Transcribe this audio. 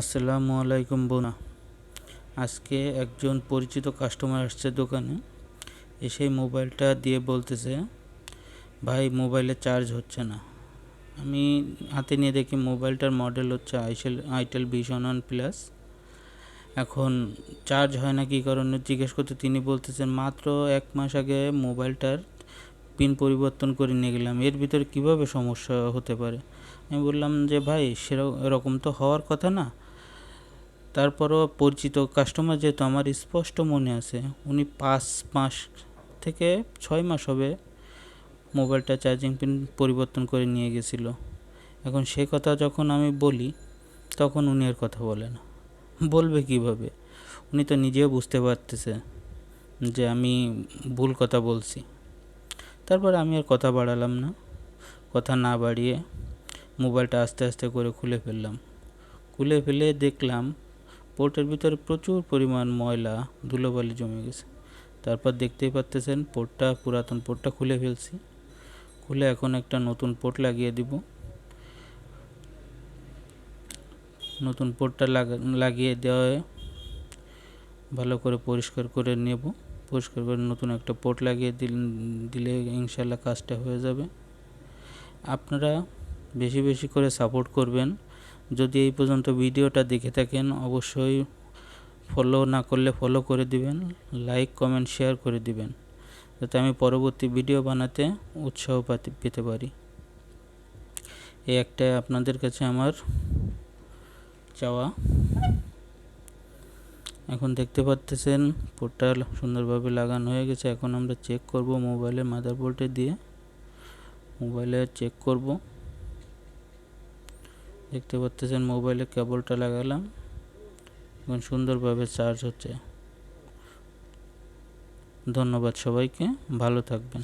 আসসালামু আলাইকুম বোনা। আজকে একজন পরিচিত কাস্টমার আসছে দোকানে, এসে মোবাইলটা দিয়ে বলতেছে, ভাই মোবাইলে চার্জ হচ্ছে না। আমি হাতে নিয়ে দেখি মোবাইলটার মডেল হচ্ছে আইটেল ভিশন 1 প্লাস। এখন চার্জ হয় না কী কারণে জিজ্ঞেস করতে তিনি বলতেছেন, মাত্র 1 মাস আগে মোবাইলটার পিন পরিবর্তন করে নিয়ে গেলাম, এর ভিতরে কিভাবে সমস্যা হতে পারে। আমি বললাম যে ভাই এরকম তো হওয়ার কথা না। তারপরও পরিচিত কাস্টমার যেহেতু আমার স্পষ্ট মনে আছে, উনি 5 মাস থেকে 6 মাস হবে মোবাইলটা চার্জিং পিন পরিবর্তন করে নিয়ে গেছিলো। এখন সে কথা যখন আমি বলি, তখন উনি আর কথা বলে না। বলবে কিভাবে? উনি তো নিজেও বুঝতে পারতেছে যে আমি ভুল কথা বলছি। তারপর আমি আর কথা বাড়ালাম না। কথা না বাড়িয়ে মোবাইলটা আস্তে আস্তে করে খুলে ফেললাম। খুলে ফেলে দেখলাম পোর্টের ভিতরে প্রচুর পরিমাণ ময়লা ধুলোবালি জমে গেছে। তারপর দেখতেই পাচ্তেছেন পুরাতন পোর্টটা খুলে ফেলছি। খুলে এখন একটা নতুন পোর্ট লাগিয়ে দিব। নতুন পোর্টটা লাগিয়ে দেওয়ায় ভালো করে পরিষ্কার করে নেব। পরিষ্কার করে নতুন একটা পোর্ট লাগিয়ে দিলে ইনশাল্লাহ কাজটা হয়ে যাবে। আপনারা বেশি বেশি করে সাপোর্ট করবেন। যদি এই পর্যন্ত ভিডিওটা দেখে থাকেন, অবশ্যই ফলো না করলে ফলো করে দিবেন, লাইক কমেন্ট শেয়ার করে দিবেন, যাতে আমি পরবর্তী ভিডিও বানাতে উৎসাহ পেতে পারি। এই একটা আপনাদের কাছে আমার চাওয়া। এখন দেখতে পাচ্ছেন পোর্টটা সুন্দরভাবে লাগানো হয়ে গেছে। এখন আমরা চেক করব মোবাইলের মাদারবোর্ডে দিয়ে। মোবাইলে চেক করব। দেখতে পাচ্ছেন মোবাইলে কেবলটা লাগালাম, এখন সুন্দরভাবে চার্জ হচ্ছে। ধন্যবাদ সবাইকে, ভালো থাকবেন।